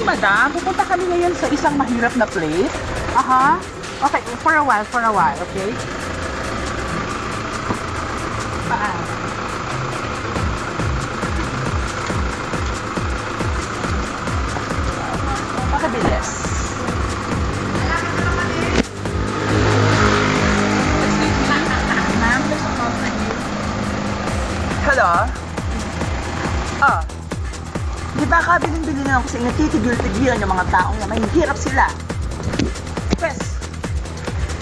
madam. Pupunta kami ngayon sa isang mahirap na place. Aha. Okay, for a while, okay? Paan? Pakabilis. Ma'am, there's a call for you. Hello? Di ba kabilin-bilin na ako sa inyo, titigil-tigilan yung mga taong na mahihirap sila? Pwes,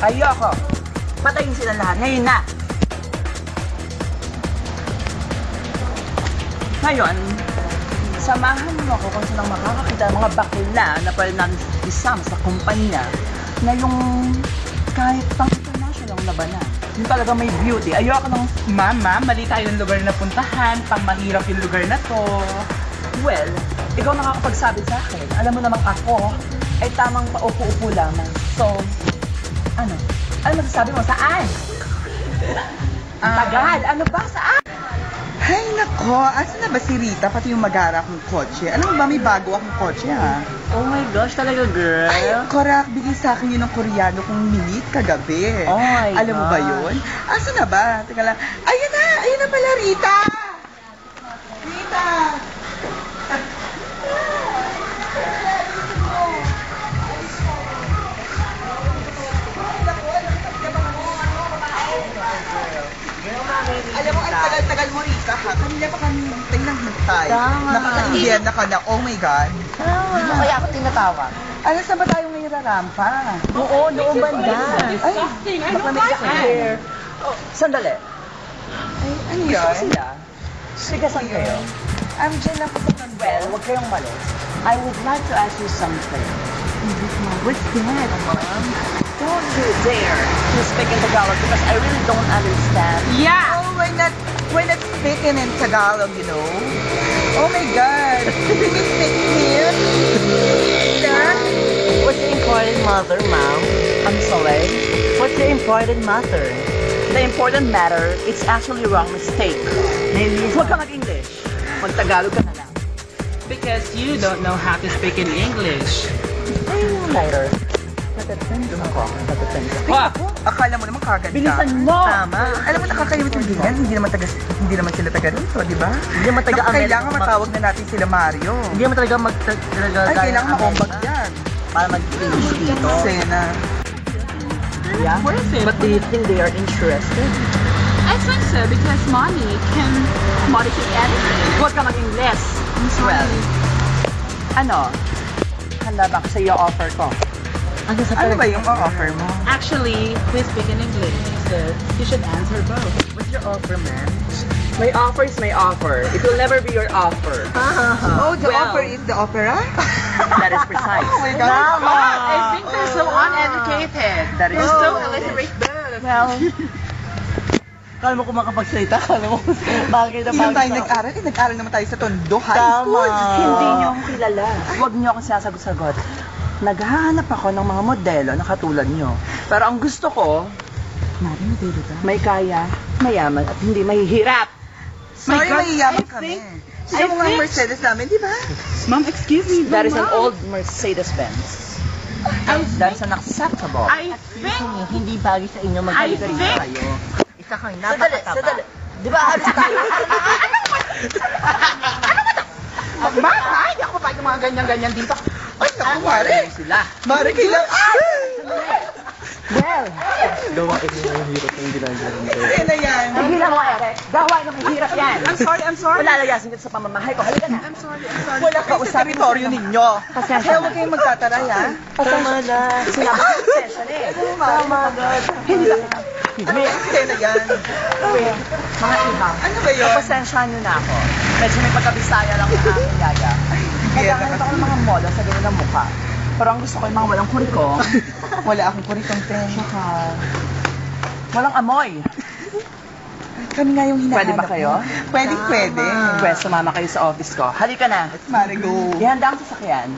ayoko. Patayin sila lahat. Ngayon na. Ngayon, samahan mo ako kung saan makakakita ng mga bakla na pwede namin isam sa kumpanya na yung kahit pang-international ang labanan. Yung talaga may beauty. Ayoko ng, ma'am, mali tayo ng lugar na puntahan, pang mahirap yung lugar na to. Well, ikaw nakakapagsabi sa akin. Alam mo namang ako ay tamang paupo-upo lamang. So, ano? Ano masasabi mo? Saan? Tagal. Ano ba? Saan? Ay, nako. Asa na ba si Rita? Pati yung mag-ara akong kotse. Alam mo ba, may bago akong kotse, ha? Oh my gosh, talaga, girl. Ay, korak. Bigay sa akin yun ng Koreano kong minit kagabi. Oh my Alam mo ba gosh. yun? Asa na ba? Teka lang. Ayun na pala, Rita! Rita! Alam mo, ang tagal-tagal mo, Rita, ha? Kanina pa kami hintay ng hintay. Tama. Nakakaindiyan na ka na, oh my God. Di mo kaya ako tinatawag? Ano, saan ba tayo ngayon rarampa? Oo, noong banda. Ay, Baka may kakahir. Sandali. ay, ano Gusto ko yun? sila. Sige, saan kayo? I'm dyan lang sa tondo. Well, huwag kayong malis. I would like to ask you something. What's that, Mom? Don't you dare to speak in Tagalog because I really don't understand. Yeah! Oh, we're not speaking in Tagalog, you know? Oh my God! Can we speak here? Sir? What's the important matter, ma'am? I'm sorry. What's the important matter? The important matter, it's actually wrong mistake. Maybe Huwag ka mag-English. Mag-Tagalog ka na lang. Because you don't know how to speak in English. Later. Natatense ako. What? Akala mo naman kagad ka. Bilisan mo! Tama. Alam mo, nakakalimit yung ganyan. Hindi naman sila taga rito, di ba? Hindi naman taga-America. Kailangan matawag na natin sila Mario. Hindi naman talaga Ay, kailangan makumbag yan. para mag-English dito. Sena. Yeah? What is it? But do you think they are interested? I think so because money can commodity anything. Huwag ka mag-English. Well, Ano? Handa ba ako sa iyo offer ko? Ano ba yung offer mo? actually, we speak in English, so you should answer both. What's your offer, ma'am? My offer is my offer. It will never be your offer. Oh, the Well. offer is the opera? That is precise. Oh my God. I think they're so uneducated. That is They're so so illiterate. Well, Kala mo kung makapagsalita, kala mo bakit na Hindi naman tayo nag-aral. Nag-aral naman tayo sa Tondo High Tama. School. hindi niyo ako kilala. Huwag niyo ako sinasagot-sagot. Naghahanap ako ng mga modelo na katulad niyo. Pero ang gusto ko, may kaya, mayaman, at hindi mahihirap. Sorry, God, mahiyaman I kami. think- Sino mo ang Mercedes namin, di ba? Mom, excuse me. That is an Mom. old Mercedes-Benz. That is unacceptable. I think. Hindi bagay sa inyo mag-alagay I think- tayo. Isa kang Sandali, napakataba. sandali. Di ba halos tayo? Ma, hindi ako papayag ng mga ganyan-ganyan dito. Ay, naku, Mare. Sila. Mare, kailangan. Well, Gawain mo yung hirap ng ginagawa mo. Yan na yan. hihilang mo, Eric. Gawain ng mahirap yan. I'm sorry. Malalayasin kita sa pamamahay ko. Halika na. I'm sorry. Wala ka Sa usapin. teritoryo ninyo. Pasensya Kaya na. huwag kayong magtataray, ha? Tama na. Sinabi ko, pasensya na eh. Tama, Hindi lang kita. Kaya na yan. Mga iha. Ano ba yun? Pasensyahan niyo na ako. Medyo may pagkabisaya lang ang aking yaya. Naghahanap ako ng mga model sa ganun ng mukha. Pero ang gusto ko yung mga walang kurikong. Wala akong kuritong pen. Tsaka, walang amoy. Kami nga yung hinahanap. Pwede ba kayo? Pwede. Pwede, sumama kayo sa office ko. Halika na. Mare, go. Ihanda ang sasakyan.